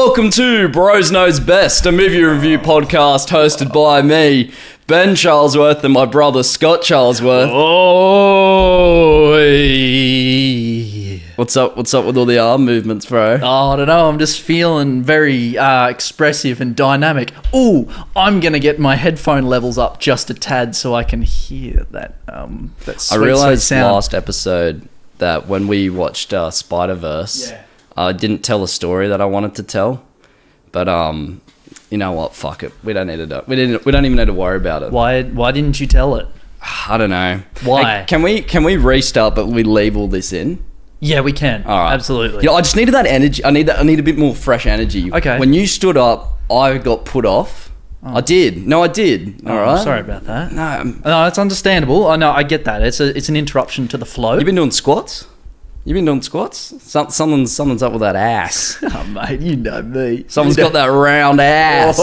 welcome to Bros Knows Best, a movie review podcast hosted by me, Ben Charlesworth, and my brother Scott Charlesworth. Oh, What's up with all the arm movements, bro? oh, I don't know. I'm just feeling very expressive and dynamic. Ooh, I'm gonna get my headphone levels up just a tad so I can hear that. That sweet, I realized sweet sound. last episode that when we watched Spider-Verse, I didn't tell a story that I wanted to tell, but you know what? Fuck it. We don't need to do it. We don't even need to worry about it. Why didn't you tell it? I don't know. Why? Hey, can we restart, but we leave all this in? Yeah, we can. All right. Absolutely. You know, I just needed that energy. I need a bit more fresh energy. Okay. When you stood up, I got put off. I did. No, I did. All right. I'm sorry about that. No, No, it's understandable. I know. I get that. It's an interruption to the flow. you've been doing squats. Someone's up with that ass. Oh, mate, you know me. Someone's got that round ass.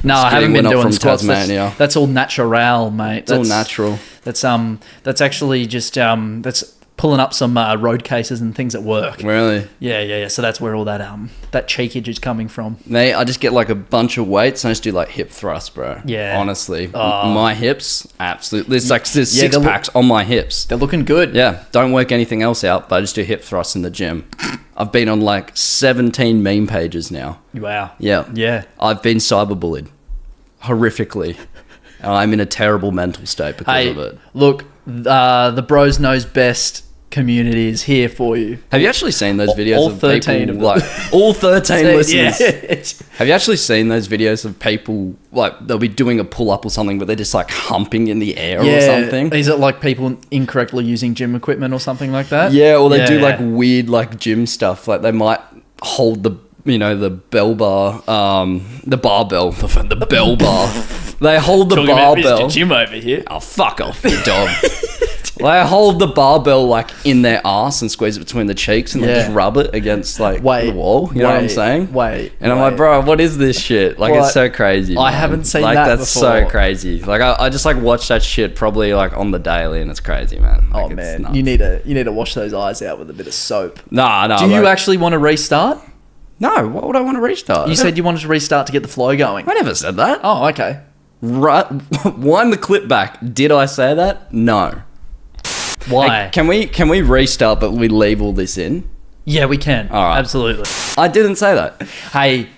No, I haven't been we're not doing from squats. Tasmania. That's all natural, mate. It's all natural. That's actually just that's pulling up some road cases and things at work. Really? Yeah. So that's where all that cheekage is coming from. Mate, I just get like a bunch of weights and I just do like hip thrusts, bro. Yeah. Honestly. My hips, absolutely. There's Yeah, six packs on my hips. They're looking good. Yeah, don't work anything else out, but I just do hip thrusts in the gym. I've been on like 17 meme pages now. Wow. Yeah. I've been cyberbullied. Horrifically. And I'm in a terrible mental state because of it. Look, the Bros Knows Best community is here for you. Have you actually seen those videos all of 13 people, of them. like, all 13 listeners? Yeah. Have you actually seen those videos of people, like, they'll be doing a pull-up or something, but they're just, like, humping in the air or something? Is it like people incorrectly using gym equipment or something like that? Yeah, or they do, like, weird, like, gym stuff. Like, they might hold the bell bar, the barbell, the bell bar. They hold the Talking about barbell. Mr. Jim over here. Oh, fuck off, you dog. They hold the barbell like in their ass and squeeze it between the cheeks and they just rub it against like the wall. You know what I'm saying? And I'm like, bro, what is this shit? Like, it's so crazy. I man. haven't seen like, that that's before. so crazy. Like, I just like watch that shit probably like on the daily and it's crazy, man. Like, Oh man, you need to wash those eyes out with a bit of soap. No. Do you actually want to restart? No. What would I want to restart? You said you wanted to restart to get the flow going. I never said that. Oh, okay. Right. Wind the clip back. Did I say that? No. Why? Hey, can we restart, but we leave all this in? Yeah, we can. All right. Absolutely. I didn't say that. Hey,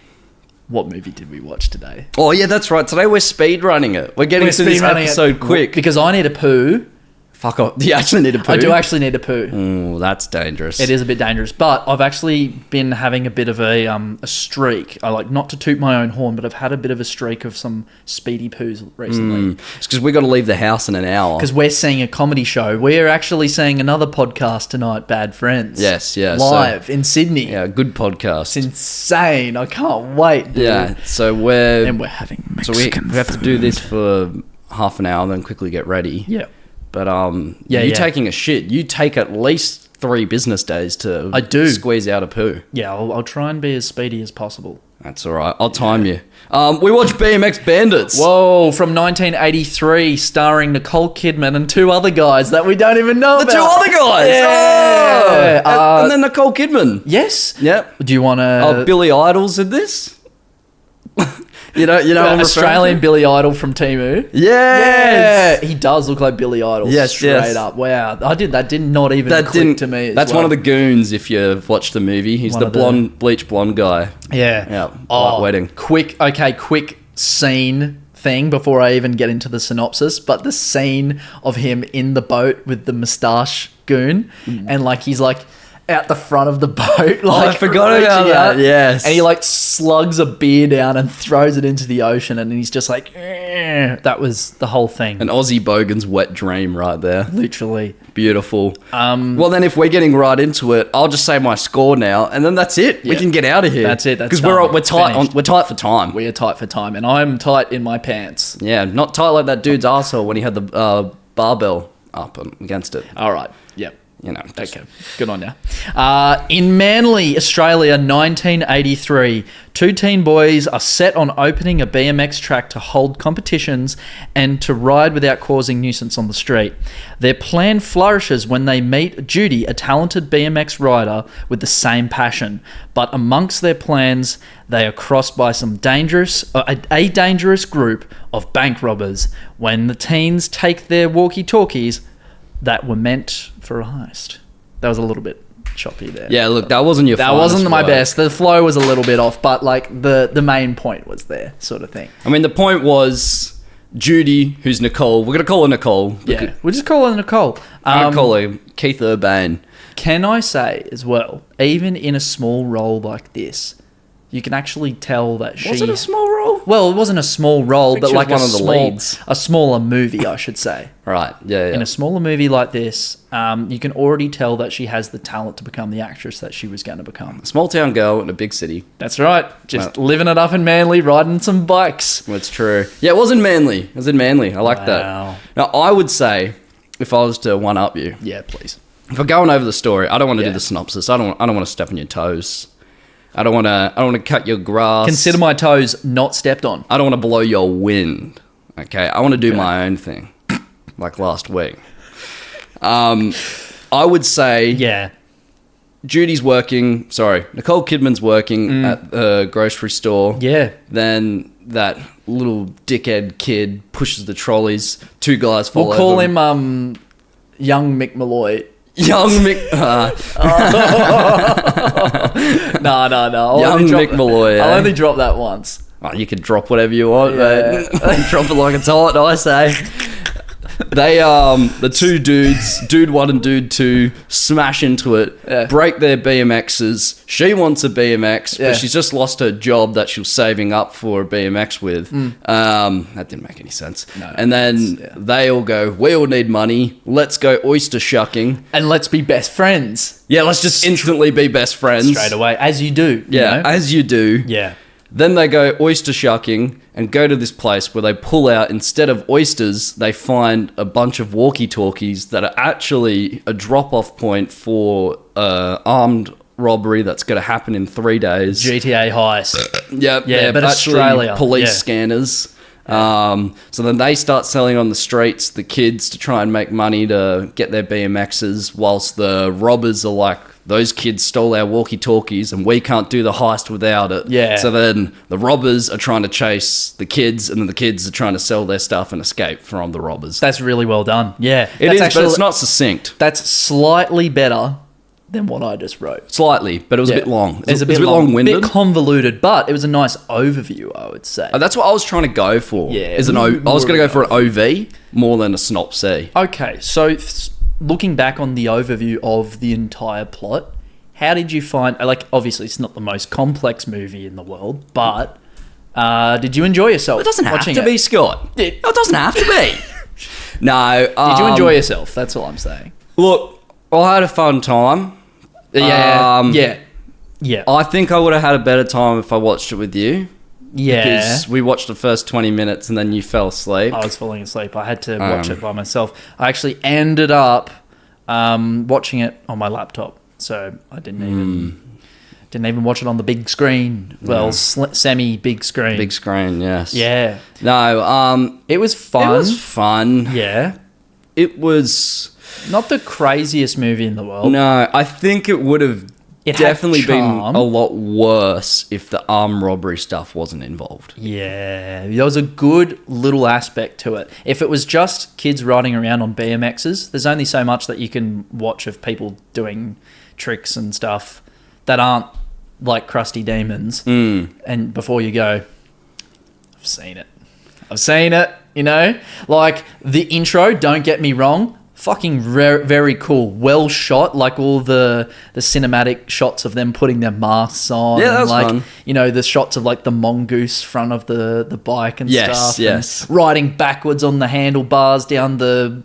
what movie did we watch today? Oh yeah, that's right. Today we're speed running it. We're getting to this episode quick. Because I need a poo. Fuck off. Do you actually need a poo? I do actually need a poo. Oh, that's dangerous. It is a bit dangerous, but I've actually been having a bit of a streak. I like not to toot my own horn, but I've had a bit of a streak of some speedy poos recently. It's because we got to leave the house in an hour. Because we're seeing a comedy show. We're actually seeing another podcast tonight, Bad Friends. Yes. Live in Sydney. Yeah, good podcast. It's insane. I can't wait, dude. Yeah, so we're having so Mexican we have to do this for half an hour, then quickly get ready. Yeah. But taking a shit, you take at least 3 business days to squeeze out a poo. Yeah, I'll try and be as speedy as possible. That's all right. I'll time you. We watched BMX Bandits. Whoa, from 1983, starring Nicole Kidman and 2 other guys that we don't even know about. The 2 other guys. Yeah. Oh. And then Nicole Kidman. Yes. Yep. Do you want to... Oh, Billy Idol's in this? You know, I'm Australian Billy Idol from Temu. Yes. Yeah, he does look like Billy Idol. Yes, straight up. Wow, that did not even click to me. That's one of the goons. If you've watched the movie, he's the bleach blonde guy. Yeah. White wedding. Quick scene thing before I even get into the synopsis. But the scene of him in the boat with the moustache goon, and like he's like out the front of the boat, like I forgot about that. Yes, and he like slugs a beer down and throws it into the ocean, and he's just like, that was the whole thing. An Aussie bogan's wet dream, right there. Literally beautiful. Well, then if we're getting right into it, I'll just say my score now, and then that's it. Yeah. We can get out of here. That's it. Because we're tight. We're tight for time. We are tight for time, and I'm tight in my pants. Yeah, not tight like that dude's arsehole when he had the barbell up against it. All right. Yep. you know. Okay, good on you. In Manly, Australia, 1983, two teen boys are set on opening a BMX track to hold competitions and to ride without causing nuisance on the street. Their plan flourishes when they meet Judy, a talented BMX rider with the same passion. But amongst their plans, they are crossed by a dangerous group of bank robbers when the teens take their walkie-talkies that were meant for a heist. That was a little bit choppy there. Yeah, look, that wasn't your That wasn't my best. The flow was a little bit off, but like the main point was there, sort of thing. I mean, the point was Judy, who's Nicole. We're going to call her Nicole. Yeah, we'll just call her Nicole. I'm going to call her Keith Urban. Can I say as well, even in a small role like this, you can actually tell that she... Was it a small role? Well, it wasn't a small role, but like one of the leads. A smaller movie, I should say. Right, yeah. In a smaller movie like this, you can already tell that she has the talent to become the actress that she was going to become. A small town girl in a big city. That's right. Just living it up in Manly, riding some bikes. That's true. Yeah, it was in Manly. It was in Manly. I like that. Now, I would say, if I was to one-up you... Yeah, please. If we're going over the story, I don't want to do the synopsis. I don't want to step on your toes. I don't want to cut your grass. Consider my toes not stepped on. I don't want to blow your wind. Okay, I want to do my own thing, like last week. I would say, Judy's working. Sorry, Nicole Kidman's working at the grocery store. Yeah. Then that little dickhead kid pushes the trolleys. Two guys fall over. We'll call him Young Mick Malloy. Young Mick... No. Young Mick Malloy. I'll only drop that once. Oh, you can drop whatever you want, mate. Drop it like it's hot, I say. They, the two dudes, dude 1 and dude 2, smash into it, break their BMXs. She wants a BMX, but she's just lost her job that she was saving up for a BMX with. That didn't make any sense. No, and then they all go, we all need money. Let's go oyster shucking. And let's be best friends. Yeah, let's just instantly be best friends. Straight away, as you do. Yeah, you know? as you do. Yeah. Then they go oyster shucking and go to this place where they pull out, instead of oysters, they find a bunch of walkie-talkies that are actually a drop-off point for armed robbery that's going to happen in 3 days. GTA heist. Yep. Yeah, but Australia. Police scanners. So then they start selling on the streets, the kids, to try and make money to get their BMXs, whilst the robbers are like, those kids stole our walkie-talkies and we can't do the heist without it. Yeah. So then the robbers are trying to chase the kids, and then the kids are trying to sell their stuff and escape from the robbers. That's really well done. Yeah. It is, but it's not succinct. That's slightly better than what I just wrote. Slightly, but it was a bit long. It was a bit long-winded. A bit convoluted, but it was a nice overview, I would say. That's what I was trying to go for. Yeah. I was going to go for an OV more than a synopsis. Okay, so... looking back on the overview of the entire plot, how did you find... Like, obviously, it's not the most complex movie in the world, but did you enjoy yourself? It doesn't have to be, Scott. It doesn't have to be. No. Did you enjoy yourself? That's all I'm saying. Look, I had a fun time. Yeah. I think I would have had a better time if I watched it with you. Yeah. Because we watched the first 20 minutes and then you fell asleep. I was falling asleep. I had to watch it by myself. I actually ended up watching it on my laptop. So I didn't even watch it on the big screen. Well, semi-big screen. Big screen, yes. Yeah. No, it was fun. It was fun. Yeah. It was... not the craziest movie in the world. No, I think it would have definitely been a lot worse if the armed robbery stuff wasn't involved. Yeah, there was a good little aspect to it. If it was just kids riding around on BMXs, there's only so much that you can watch of people doing tricks and stuff that aren't like crusty demons. And before you go, I've seen it, you know? Like the intro, don't get me wrong, fucking very cool, well shot, like all the cinematic shots of them putting their masks on. Yeah, that's like, fun. You know, the shots of like the mongoose front of the bike and stuff. Yes. And riding backwards on the handlebars down the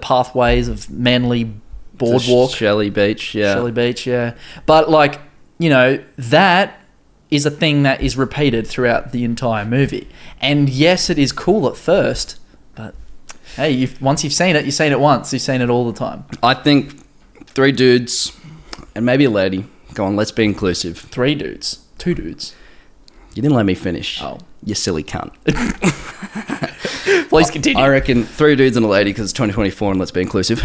pathways of Manly Boardwalk. Shelley Beach, yeah. But like, you know, that is a thing that is repeated throughout the entire movie. And yes, it is cool at first, but Hey, once you've seen it once. You've seen it all the time. I think 3 dudes and maybe a lady. Go on, let's be inclusive. 3 dudes. 2 dudes. You didn't let me finish. Oh. You silly cunt. Please continue. I reckon 3 dudes and a lady because it's 2024 and let's be inclusive.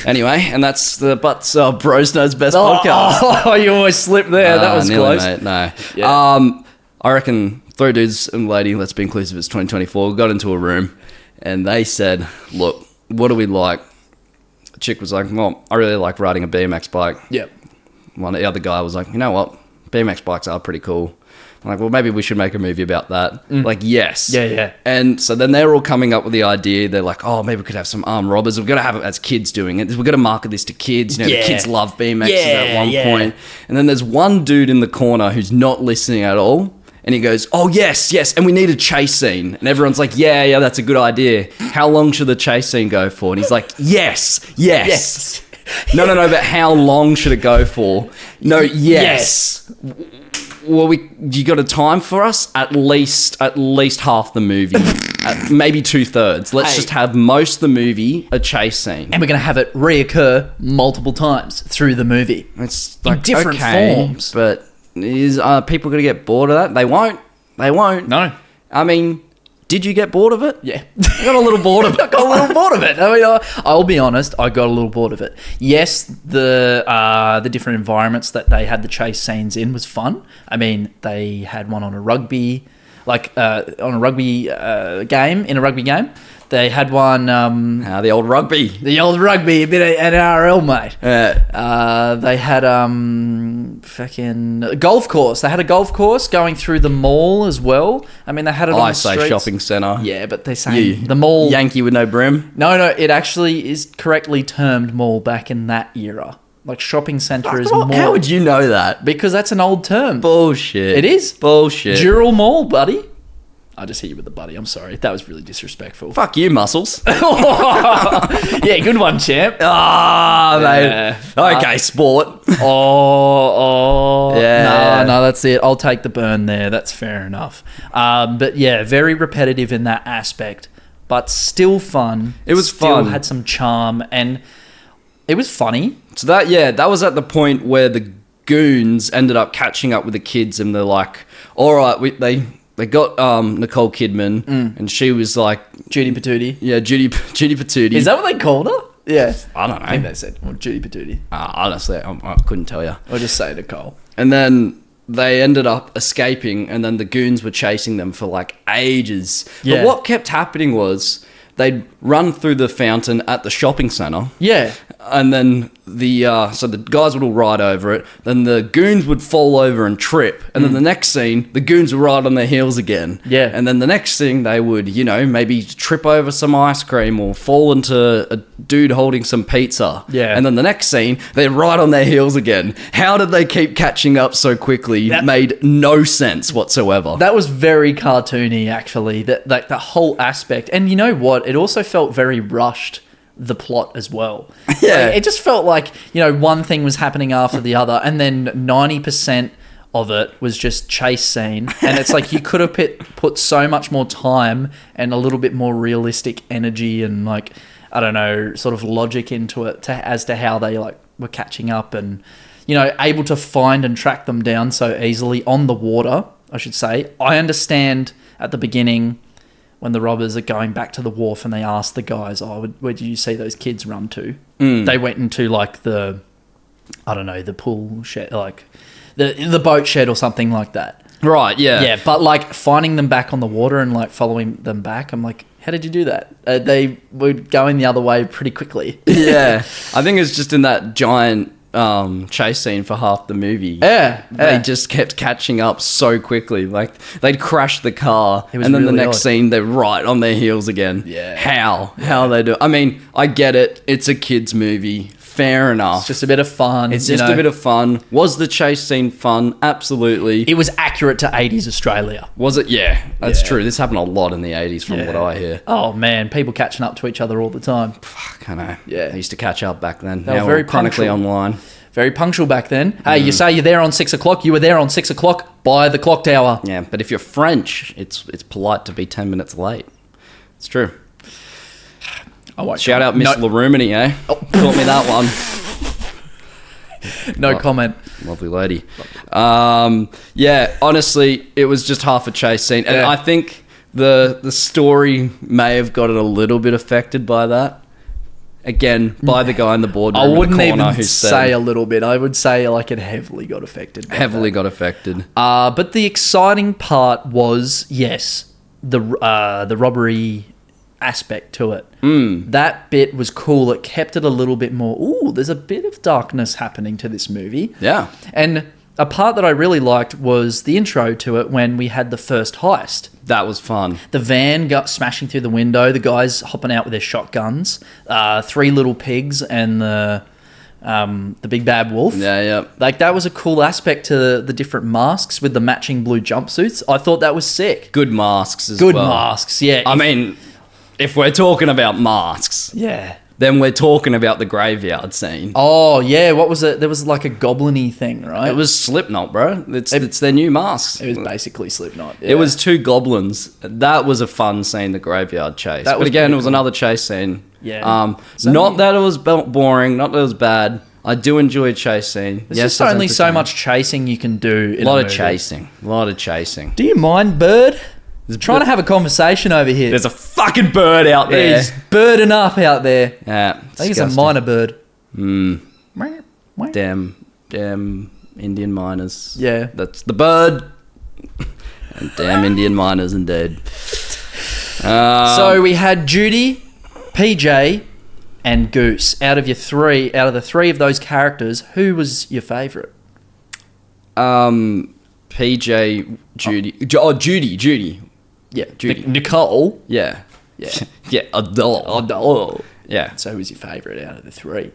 Anyway, and that's the Butts Bros Nerds Best Podcast. Oh, you almost slipped there. That was nearly, close. Mate, no. Yeah. I reckon 3 dudes and a lady, let's be inclusive, it's 2024. We got into a room and they said, look, what do we like? The chick was like, well, I really like riding a BMX bike. Yep. The other guy was like, you know what? BMX bikes are pretty cool. I'm like, well, maybe we should make a movie about that. Like, yes. Yeah. And so then they're all coming up with the idea. They're like, oh, maybe we could have some armed robbers. We've got to have it as kids doing it. We've got to market this to kids. You know, the kids love BMXs at one point. And then there's one dude in the corner who's not listening at all. And he goes, oh, yes. And we need a chase scene. And everyone's like, yeah, that's a good idea. How long should the chase scene go for? And he's like, yes. No, but how long should it go for? No, yes. Well, you got a time for us? At least half the movie, maybe 2/3. Let's just have most of the movie a chase scene, and we're gonna have it reoccur multiple times through the movie. It's like, in different forms. But are people gonna get bored of that? They won't. No. I mean, did you get bored of it? Yeah. I got a little bored of it. I mean, I'll be honest, I got a little bored of it. Yes, the different environments that they had the chase scenes in was fun. I mean, they had one on a rugby, game. They had one... the old rugby. A bit of NRL, mate. Yeah. They had fucking golf course. They had a golf course going through the mall as well. I mean, they had it on the streets. Shopping centre. Yeah, but they're saying the mall... Yankee with no brim? No, it actually is correctly termed mall back in that era. Like, shopping centre is mall. How would you know that? Because that's an old term. Bullshit. It is. Bullshit. Dural Mall, buddy. I just hit you with the buddy. I'm sorry. That was really disrespectful. Fuck you, Muscles. Yeah, good one, champ. Mate. Okay, sport. Yeah. No, that's it. I'll take the burn there. That's fair enough. But yeah, very repetitive in that aspect, but still fun. It was still fun. Had some charm, and it was funny. So that was at the point where the goons ended up catching up with the kids, and they're like, all right, they got Nicole Kidman, and she was like... Judy Patootie. Yeah, Judy Patootie. Is that what they called her? Yeah. I don't know. I think they said Judy Patootie. Honestly, I couldn't tell you. Or just say Nicole. And then they ended up escaping, and then the goons were chasing them for like ages. Yeah. But what kept happening was they'd run through the fountain at the shopping centre. Yeah. And then the guys would all ride over it. Then the goons would fall over and trip. And then the next scene, the goons would ride on their heels again. Yeah. And then the next thing, they would, maybe trip over some ice cream or fall into a dude holding some pizza. Yeah. And then the next scene, they'd ride on their heels again. How did they keep catching up so quickly? That made no sense whatsoever. That was very cartoony, actually. That whole aspect. And you know what? It also felt very rushed. The plot as well. Yeah. Like, it just felt like, one thing was happening after the other, and then 90% of it was just chase scene. And it's like you could have put so much more time and a little bit more realistic energy and sort of logic into it as to how they were catching up and, able to find and track them down so easily on the water, I should say. I understand at the beginning when the robbers are going back to the wharf and they ask the guys, where did you see those kids run to? They went into the pool shed, the boat shed or something like that. Right, yeah. Yeah, but finding them back on the water and following them back, I'm like, how did you do that? They were going the other way pretty quickly. Yeah. I think it's just in that giant chase scene for half the movie. Yeah. They just kept catching up so quickly. They'd crash the car and then really the next odd. scene they're right on their heels again. Yeah. How they do. I mean, I get it. It's a kids movie. Fair enough. It's just a bit of fun. It's just a bit of fun. Was the chase scene fun? Absolutely. It was accurate to 80s Australia. Was it? Yeah, that's true. This happened a lot in the 80s from what I hear. Oh, man. People catching up to each other all the time. Fuck, I know. Yeah. They used to catch up back then. They were now very we're chronically punctual. online. Very punctual back then. Hey, you say you're there on 6 o'clock. You were there on 6 o'clock by the clock tower. Yeah, but if you're French, it's polite to be 10 minutes late. It's true. Shout out Miss Larumini, eh? Oh. Taught me that one. No comment. Lovely lady. Yeah, honestly, it was just half a chase scene. And I think the story may have gotten a little bit affected by that. Again, by the guy in the boardroom. I wouldn't in the corner even say a little bit. I would say like it heavily got affected. Got affected. But the exciting part was, yes, the robbery aspect to it. That bit was cool. It kept it a little bit more, there's a bit of darkness happening to this movie. Yeah. And a part that I really liked was the intro to it when we had the first heist. That was fun. The van got smashing through the window, the guys hopping out with their shotguns, 3 little pigs and the big bad wolf. Yeah. Like, that was a cool aspect to the different masks with the matching blue jumpsuits. I thought that was sick. Good masks as well. Good masks, yeah. I mean, if we're talking about masks, then we're talking about the graveyard scene. Oh, yeah. What was it? There was like a goblin-y thing, right? It was Slipknot, bro. It's their new masks. It was basically Slipknot. Yeah. It was 2 goblins. That was a fun scene, the graveyard chase. But again, it was another chase scene. Yeah. Not that it was boring, not that it was bad. I do enjoy a chase scene. There's just only so much chasing you can do in a movie. A lot of chasing. Do you mind, Bird? Trying to have a conversation over here. There's a fucking bird out there. There's bird enough out there. Yeah, I think it's a minor bird. Damn Indian miners. Yeah. That's the bird. And damn Indian miners indeed. So we had Judy, PJ, and Goose. Out of the 3 of those characters, who was your favourite? PJ, Judy. Judy. Yeah, Judy. Nicole. Yeah. Yeah, Adele. Yeah. So who was your favourite out of the 3?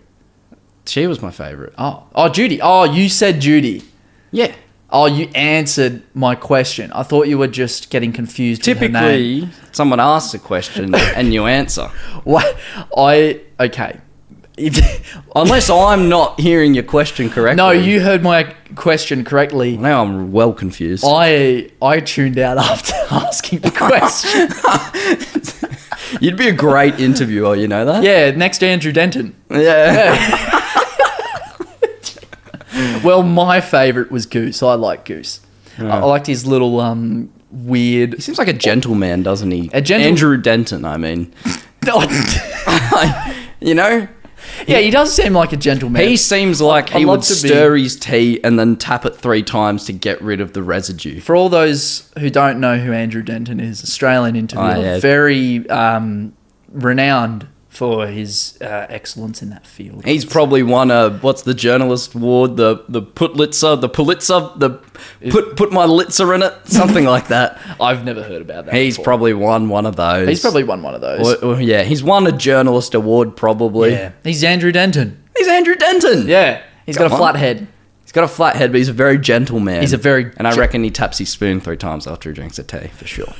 She was my favourite. Oh, Judy. Oh, you said Judy. Yeah. Oh, you answered my question. I thought you were just getting confused. Typically, with her name. Someone asks a question and you answer. What? Okay. Unless I'm not hearing your question correctly. No, you heard my question correctly. Now I'm well confused. I tuned out after asking the question. You'd be a great interviewer, you know that? Yeah, next to Andrew Denton. Yeah. Well, my favourite was Goose. I like Goose. I liked his little weird... He seems like a gentleman, doesn't he? Andrew Denton, I mean. You know? Yeah, he does seem like a gentleman. He seems like he would stir his tea and then tap it 3 times to get rid of the residue. For all those who don't know who Andrew Denton is, Australian interviewer, very renowned for his excellence in that field. He's probably won what's the journalist award? The Pulitzer, put my litzer in it, something like that. I've never heard about that. He's probably won one of those. Yeah, he's won a journalist award probably. Yeah, he's Andrew Denton. Yeah, he's got a flat head. He's got a flat head, but he's a very gentle man. And I reckon he taps his spoon 3 times after he drinks a tea for sure.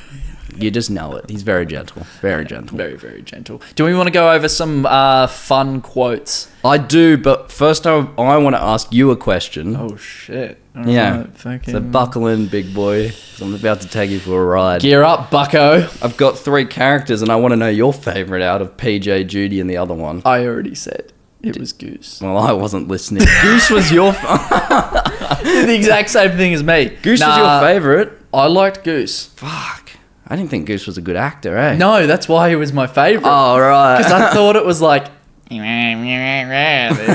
You just know it. He's very gentle. Very gentle. Very, very gentle. Do we want to go over some fun quotes? I do, but first I want to ask you a question. Oh, shit. All right, so buckle in, big boy, 'cause I'm about to take you for a ride. Gear up, bucko. I've got 3 characters, and I want to know your favourite out of PJ, Judy, and the other one. I already said it was Goose. Well, I wasn't listening. Goose was your... The exact same thing as me. Goose was your favourite? I liked Goose. Fuck. I didn't think Goose was a good actor, eh? No, that's why he was my favourite. Oh, right. Because I thought it was like... the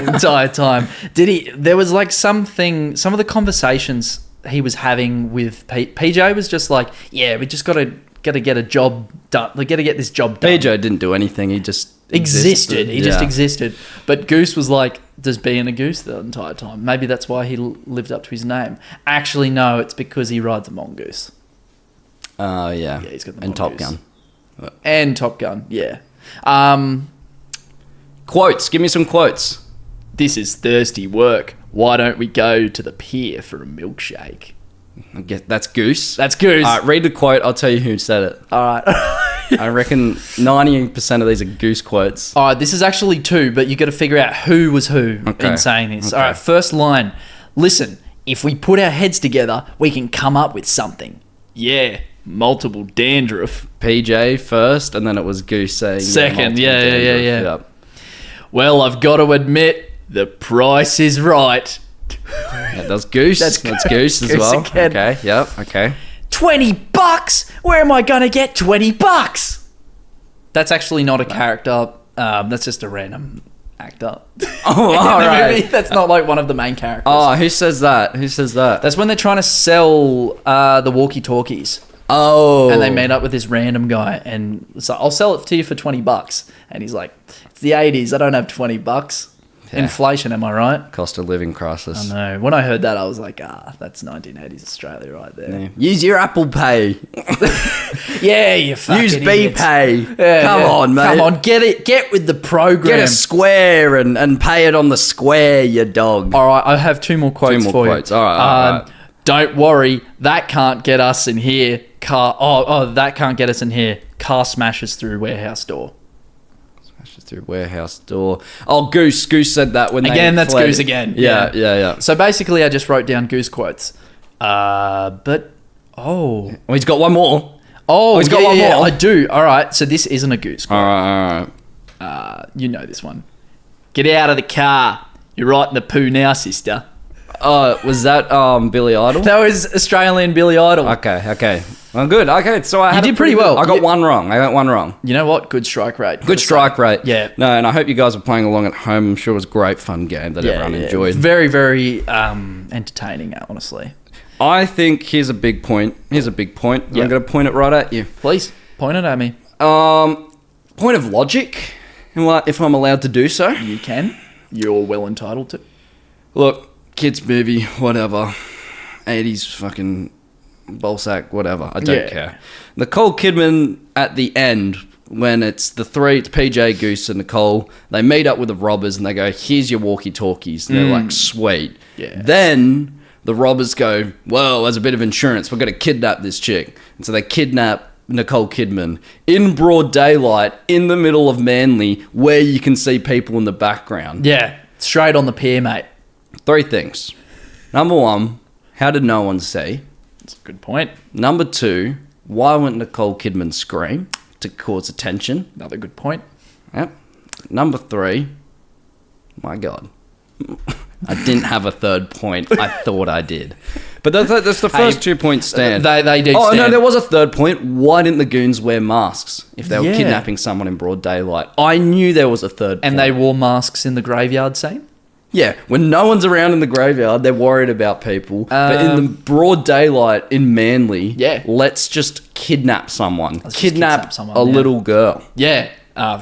entire time. There was like some of the conversations he was having with PJ was just like, yeah, we just got to get a job done. We got to get this job done. PJ didn't do anything. He just existed. He just existed. But Goose was like, just being a goose the entire time. Maybe that's why he lived up to his name. Actually, no, it's because he rides a mongoose. Oh, yeah. Yeah, he's got the mongoose. Top Gun. And Top Gun, yeah. Quotes. Give me some quotes. This is thirsty work. Why don't we go to the pier for a milkshake? I guess that's Goose. That's Goose. All right, read the quote. I'll tell you who said it. All right. I reckon 90% of these are Goose quotes. All right, this is actually 2, but you got to figure out who was who in saying this. Okay. All right, first line. Listen, if we put our heads together, we can come up with something. Yeah, multiple dandruff. PJ first, and then it was Goose saying second. Yeah. Well, I've got to admit, the price is right. Yeah, that's Goose. That's Goose as well. Again. Okay. Yep. Okay. $20? Where am I gonna get $20? That's actually not a character. That's just a random actor. Oh, all right. That's not like one of the main characters. Oh, who says that? That's when they're trying to sell the walkie-talkies. Oh. And they meet up with this random guy, and it's like, I'll sell it to you for $20. And he's like, it's the 80s. I don't have $20. Yeah. Inflation, am I right? Cost of living crisis. I know. When I heard that, I was like, that's 1980s Australia right there. Yeah. Use your Apple Pay. Yeah, you fucking Use idiots. BPay. Yeah, Come on, mate. Come on, get with the program. Get a Square and pay it on the Square, you dog. All right, I have two more quotes for you. All right. Don't worry, that can't get us in here. That can't get us in here. Car smashes through warehouse door. Through warehouse door. Oh, Goose said that when again. That's fled. Goose again. Yeah. So basically, I just wrote down Goose quotes. Well, he's got one more. He's got one more. I do. All right. So this isn't a Goose quote. All right. You know this one. Get out of the car. You're right in the poo now, sister. Was that Billy Idol? That was Australian Billy Idol. Okay. Well, good. Okay, so I did pretty well. I got one wrong. You know what? Good strike rate. Good strike rate. Yeah. No, and I hope you guys were playing along at home. I'm sure it was a great fun game that everyone enjoyed. Very, very entertaining, honestly. I think here's a big point. I'm going to point it right at you. Please, point it at me. Point of logic, if I'm allowed to do so. You can. You're well entitled to. Look, kids movie, whatever. 80s fucking ballsack, whatever. I don't care. Nicole Kidman at the end, when it's PJ, Goose, and Nicole, they meet up with the robbers and they go, here's your walkie-talkies. And they're like, sweet. Yeah. Then the robbers go, well, as a bit of insurance, we're going to kidnap this chick. And so they kidnap Nicole Kidman in broad daylight in the middle of Manly where you can see people in the background. Yeah. Straight on the pier, mate. 3 things. Number 1, how did no one see? That's a good point. Number 2, why wouldn't Nicole Kidman scream to cause attention? Another good point. Yep. Number 3, my God. I didn't have a third point. I thought I did. But that's the first 2 points stand. They do stand. No, there was a third point. Why didn't the goons wear masks if they were kidnapping someone in broad daylight? I knew there was a third point. And they wore masks in the graveyard scene? Yeah, when no one's around in the graveyard, they're worried about people. But in the broad daylight in Manly, let's just kidnap someone. Kidnap a little girl. Yeah.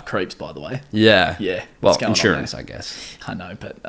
Creeps, by the way. Yeah. Yeah. Well, insurance, I guess. I know, but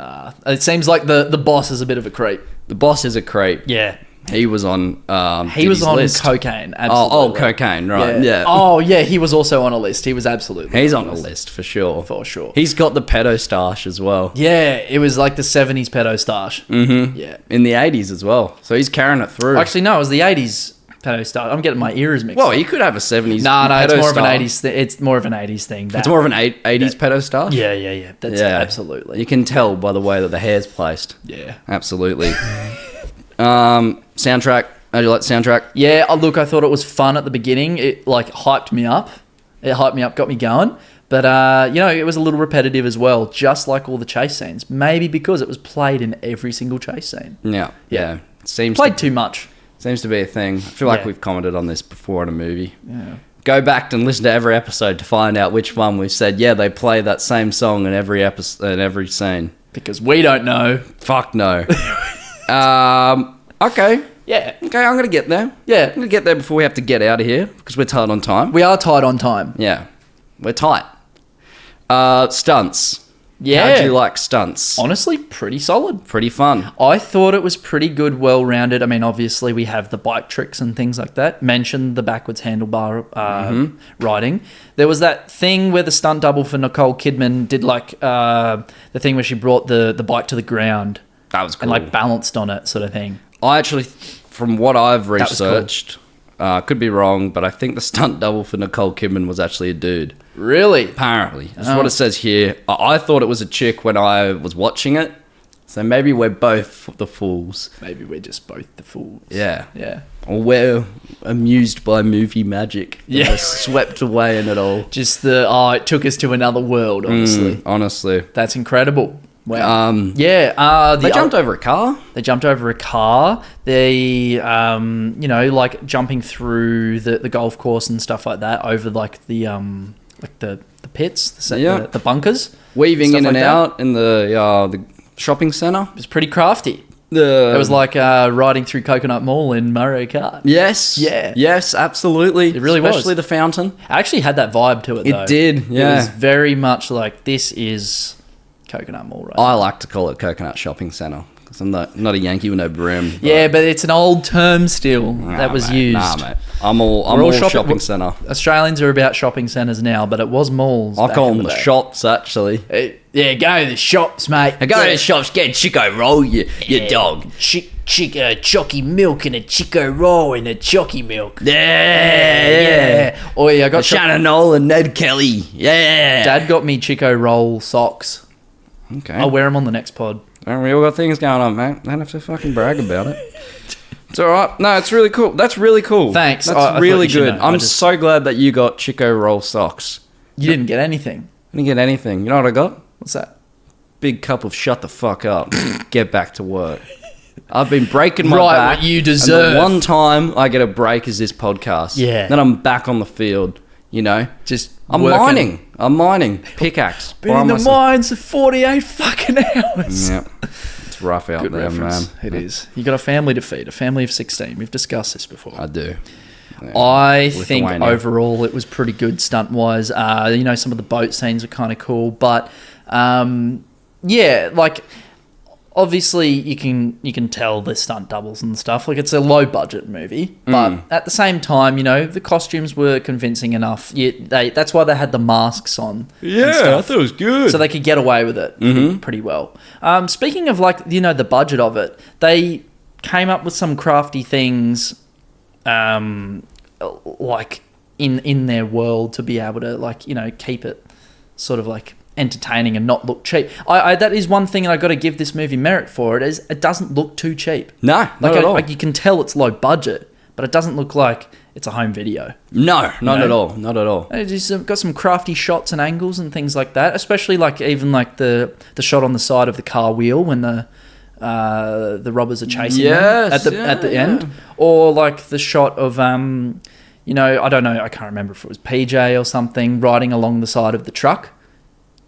it seems like the boss is a bit of a creep. The boss is a creep. Yeah. He was on list. Cocaine. Absolutely. Cocaine, right. Yeah. Oh, yeah, he was also on a list. He was absolutely He's on a list, for sure. For sure. He's got the pedo stash as well. Yeah, it was like the 70s pedo stash. Mm-hmm. Yeah. In the 80s as well. So he's carrying it through. Actually, no, it was the 80s pedo stash. I'm getting my ears mixed up. He could have a 70s No, it's more of an 80s thing. It's more of an 80s thing. It's more of an 80s pedo stash? Yeah. That's absolutely. You can tell by the way that the hair's placed. Yeah. Absolutely. Soundtrack. How'd you like the soundtrack? Yeah, look, I thought it was fun at the beginning. It hyped me up. Got me going. But it was a little repetitive as well, just like all the chase scenes. Maybe because it was played in every single chase scene. Yeah. It played too much. Seems to be a thing. I feel like we've commented on this before in a movie. Yeah. Go back and listen to every episode to find out which one we've said, they play that same song in every episode, in every scene. Because we don't know. Fuck no. Okay. Yeah. Okay, I'm going to get there. Yeah. I'm going to get there before we have to get out of here because we're tight on time. We are tight on time. Yeah. We're tight. Stunts. Yeah. How'd you like stunts? Honestly, pretty solid. Pretty fun. I thought it was pretty good, well-rounded. I mean, obviously, we have the bike tricks and things like that. Mentioned the backwards handlebar riding. There was that thing where the stunt double for Nicole Kidman did the thing where she brought the bike to the ground. That was cool. And balanced on it sort of thing. I actually, from what I've researched, could be wrong, but I think the stunt double for Nicole Kidman was actually a dude. Really? Apparently. That's what it says here. I thought it was a chick when I was watching it. So maybe we're both the fools. Maybe we're just both the fools. Yeah. Yeah. Or we're amused by movie magic. Yeah. We're swept away in it all. Just it took us to another world, honestly. Honestly. That's incredible. Wow. They jumped over a car. They jumped over a car. They, like jumping through the golf course and stuff like that over like the pits, the bunkers. Weaving in and out in the shopping centre. It was pretty crafty. It was like riding through Coconut Mall in Mario Kart. Yes. Yeah. Yes, absolutely. It really was. Especially the fountain. I actually had that vibe to it, though. It did, yeah. It was very much like, this is Coconut Mall, right? I like to call it Coconut Shopping Centre because I'm not a Yankee with no brim. Yeah, but it's an old term still that was used. Nah, mate. I'm all shopping centre. Australians are about shopping centres now, but it was malls. I call them the shops, actually. Go to the shops, mate. Go to the shops, get a Chico roll, you dog. Chocky milk and a Chico roll and a chocky milk. Yeah. Oh, yeah, I got Shannon Knoll and Ned Kelly. Yeah. Dad got me Chico roll socks. Okay. I'll wear them on the next pod. We all got things going on, mate. Don't have to fucking brag about it. It's all right. No, it's really cool. That's really cool. Thanks. That's really good. I'm so glad that you got Chico roll socks. You didn't get anything. I didn't get anything. You know what I got? What's that? Big cup of shut the fuck up. Get back to work. I've been breaking my back. What you deserve. And the one time I get a break is this podcast. Yeah. Then I'm back on the field, Just I'm mining. Pickaxe. Been in the mines for 48 fucking hours. Yeah. It's rough out there, reference. man. It is. You got a family to feed, a family of 16. We've discussed this before. I do. Yeah. I think overall it was pretty good stunt-wise. Some of the boat scenes are kind of cool, but obviously you can tell the stunt doubles and stuff. Like, it's a low-budget movie, but at the same time, the costumes were convincing enough. That's why they had the masks on. Yeah, I thought it was good. So they could get away with it pretty well. Speaking of the budget of it, they came up with some crafty things, like in their world to be able to keep it sort of like entertaining and not look cheap. I that is one thing I got to give this movie merit for. It is it doesn't look too cheap. No, not at all. Like, you can tell it's low budget, but it doesn't look like it's a home video. No, not at all. Not at all. It's just got some crafty shots and angles and things like that. Especially even the shot on the side of the car wheel when the robbers are chasing them at the end, or like the shot of I don't know, I can't remember if it was PJ or something riding along the side of the truck,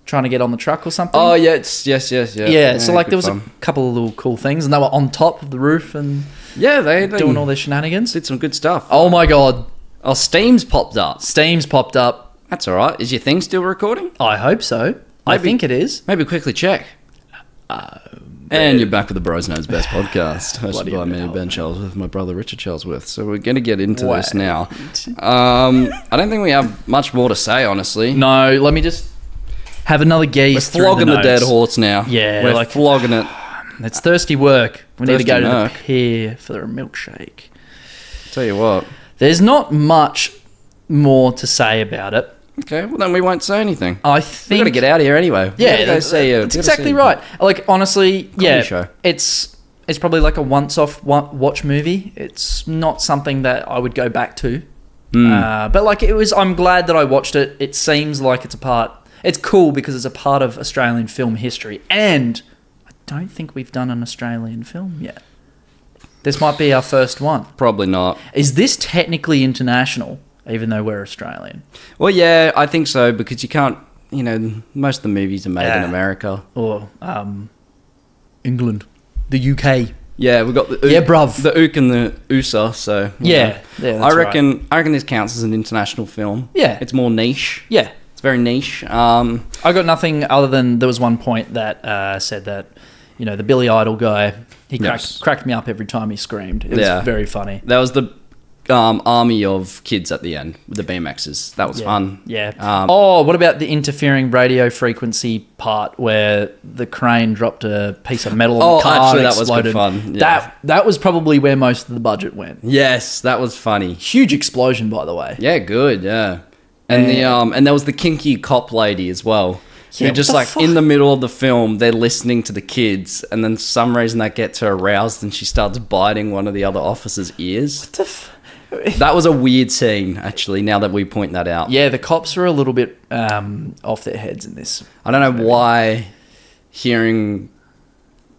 trying to get on the truck or something. Oh, yeah, yes. Yeah, so there was a couple of little cool things, and they were on top of the roof and they doing all their shenanigans. Did some good stuff. Oh my god. Oh, Steam's popped up. That's all right. Is your thing still recording? I hope so. I think it is. Maybe quickly check. And you're back with the Bros Knows Best podcast, hosted by me, Ben Charlesworth, my brother Richard Charlesworth. So we're going to get into this now. I don't think we have much more to say, honestly. No, let me just have another gaze through the notes. We're flogging the dead horse now. Yeah. We're flogging it. It's thirsty work. We need to go to the pier for a milkshake. Tell you what. There's not much more to say about it. Okay, well then we won't say anything. I think we're gonna get out of here anyway. Yeah, that's exactly right. Like, honestly, show. It's probably like a once-off watch movie. It's not something that I would go back to. But like, I'm glad that I watched it. It seems like it's cool because it's a part of Australian film history, and I don't think we've done an Australian film yet. This might be our first one. Probably not. Is this technically international? Even though we're Australian. Well, yeah, I think so, because you can't, most of the movies are made in America. Or England. The UK. Yeah, we've got the bruv. The Ook and the USA, so... Yeah, I reckon this counts as an international film. Yeah. It's more niche. Yeah. It's very niche. I got nothing other than there was one point that said that, the Billy Idol guy, he cracked me up every time he screamed. It was very funny. That was the... army of kids at the end with the BMXs. That was fun. Yeah. What about the interfering radio frequency part where the crane dropped a piece of metal on the car actually, and that exploded? was good fun. Yeah. That was probably where most of the budget went. Yes, that was funny. Huge explosion, by the way. Yeah, good. Yeah. And and there was the kinky cop lady as well. Yeah, just like in the middle of the film, they're listening to the kids, and then for some reason that gets her aroused, and she starts biting one of the other officers' ears. What the that was a weird scene, actually, now that we point that out. Yeah, the cops are a little bit off their heads in this. I don't know why hearing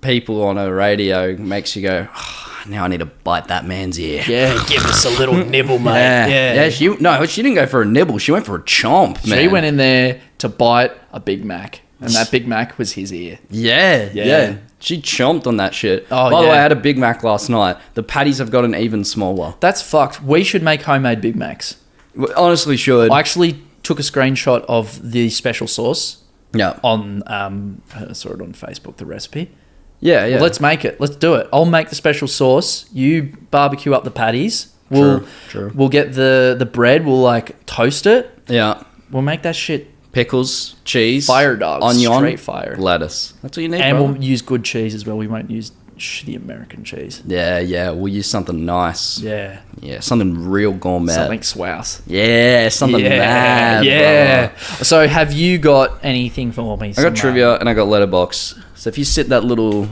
people on a radio makes you go, oh, now I need to bite that man's ear. Yeah, give us a little nibble, mate. Yeah. She didn't go for a nibble. She went for a chomp, man. She went in there to bite a Big Mac, and that Big Mac was his ear. Yeah. She chomped on that shit. By the way, I had a Big Mac last night. The patties have gotten even smaller. That's fucked. We should make homemade Big Macs. We honestly should. I actually took a screenshot of the special sauce. Yeah. On I saw it on Facebook, the recipe. Yeah. Well, let's make it. Let's do it. I'll make the special sauce. You barbecue up the patties. True. We'll get the bread. We'll like toast it. Yeah. We'll make that shit. Pickles, cheese, fire dogs, onion, straight fire, lettuce. That's what you need, and brother. we'll use good cheese as well. We won't use shitty American cheese. Yeah. We'll use something nice. Yeah, something real gourmet. Something swouse. Yeah, something mad. Yeah. Brother. So, have you got anything for me? I got trivia and I got letterbox. So if you sit that little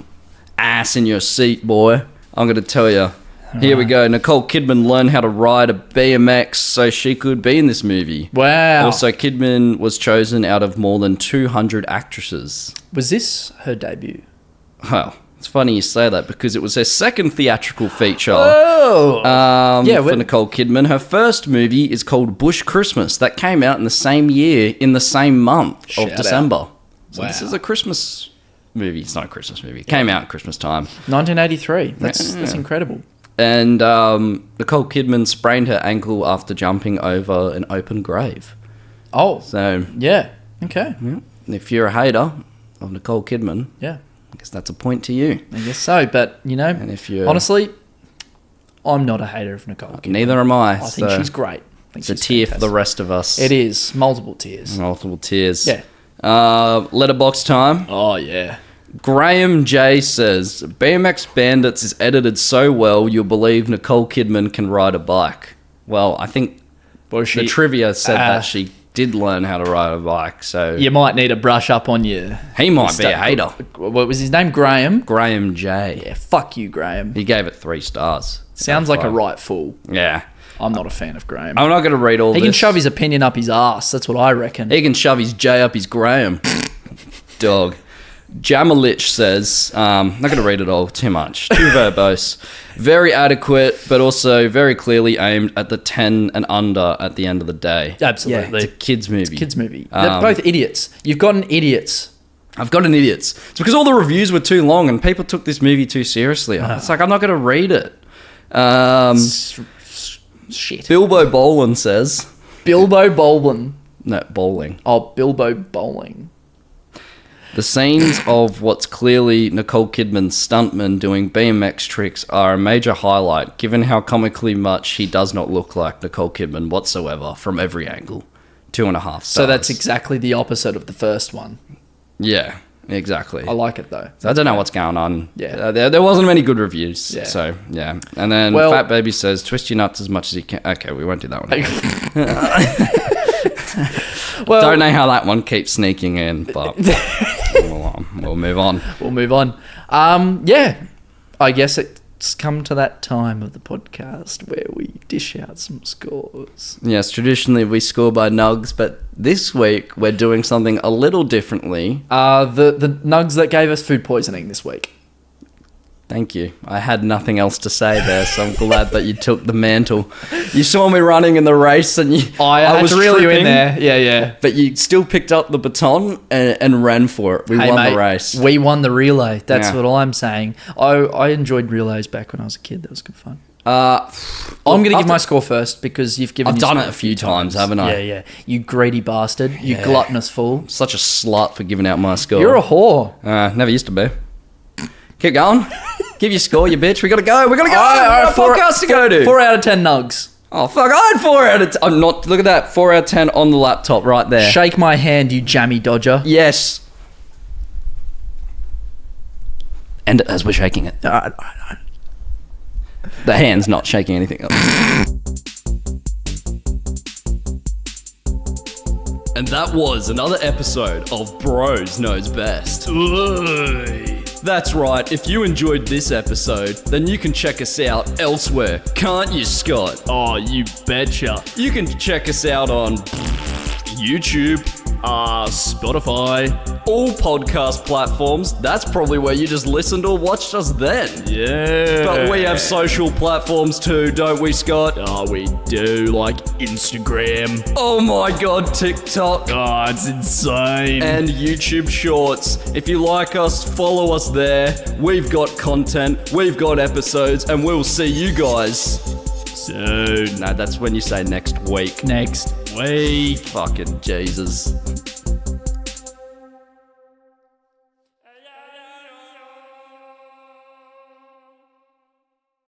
ass in your seat, boy, I'm gonna tell you. Here we go. Nicole Kidman learned how to ride a BMX so she could be in this movie. Wow. Also, Kidman was chosen out of more than 200 actresses. Was this her debut? Well, it's funny you say that because it was her second theatrical feature. Oh. For Nicole Kidman. Her first movie is called Bush Christmas. That came out in the same year, in the same month of December. So this is a Christmas movie. It's not a Christmas movie. It came out at Christmas time. 1983. That's incredible. And Nicole Kidman sprained her ankle after jumping over an open grave. Oh. So... yeah. Okay. Yeah. If you're a hater of Nicole Kidman... yeah. I guess that's a point to you. I guess so, but, and if you're, honestly, I'm not a hater of Nicole Kidman. Neither am I. I think she's great. It's a tear for the rest of us. It is. Multiple tears. Yeah. Letterbox time. Oh, yeah. Graham J says, BMX Bandits is edited so well you'll believe Nicole Kidman can ride a bike. Well, I think the trivia said that she did learn how to ride a bike, so... You might need to brush up on your... He might be a hater. What was his name? Graham? Graham J. Yeah, fuck you, Graham. He gave it 3 stars. Sounds like a right fool. Yeah. I'm not a fan of Graham. I'm not going to read all this. He can shove his opinion up his ass. That's what I reckon. He can shove his J up his Graham. Dog. Jamalich says, not going to read it all too much, too verbose. Very adequate, but also very clearly aimed at the 10 and under at the end of the day. Absolutely. Yeah, it's a kids' movie. It's a kids' movie. They're both idiots. You've gotten idiots. I've gotten idiots. It's because all the reviews were too long and people took this movie too seriously. It's like, I'm not going to read it. Shit. Bilbo Bolin says... Bilbo Bolin. No, Bowling. Oh, Bilbo Bowling. The scenes of what's clearly Nicole Kidman's stuntman doing BMX tricks are a major highlight, given how comically much he does not look like Nicole Kidman whatsoever from every angle. 2.5 stars. So that's exactly the opposite of the first one. Yeah, exactly. I like it though. So I don't know what's going on. Yeah. There wasn't many good reviews. Yeah. So, yeah. And then Fat Baby says, twist your nuts as much as you can. Okay, we won't do that one. Well, don't know how that one keeps sneaking in, but... We'll move on. We'll move on. Yeah, I guess it's come to that time of the podcast where we dish out some scores. Yes, traditionally we score by nugs, but this week we're doing something a little differently. The nugs that gave us food poisoning this week. Thank you. I had nothing else to say there, so I'm glad that you took the mantle. You saw me running in the race and I was to reel you in there. Yeah. But you still picked up the baton and ran for it. We won the race. We won the relay. That's what I'm saying. I enjoyed relays back when I was a kid. That was good fun. I'm going to give my score first because you've given... I've done it a few times, haven't I? Yeah. You greedy bastard. You gluttonous fool. Such a slut for giving out my score. You're a whore. Never used to be. Keep going. Give your score, you bitch. We gotta go. We got a podcast to go to. 4 out of 10 nugs. Oh, fuck. I had 4 out of 10. I'm not... Look at that. 4 out of 10 on the laptop right there. Shake my hand, you jammy dodger. Yes. And as we're shaking it. The hand's not shaking anything else. And that was another episode of Bros Knows Best. Oy. That's right, if you enjoyed this episode, then you can check us out elsewhere, can't you, Scott? Oh, you betcha. You can check us out on YouTube, Spotify, all podcast platforms. That's probably where you just listened or watched us then. Yeah. But we have social platforms too, don't we, Scott? Oh, we do, like Instagram. Oh my god, TikTok. Oh, it's insane. And YouTube Shorts. If you like us, follow us there. We've got content, we've got episodes, and we'll see you guys soon. No, that's when you say next week. Next week. Fucking Jesus.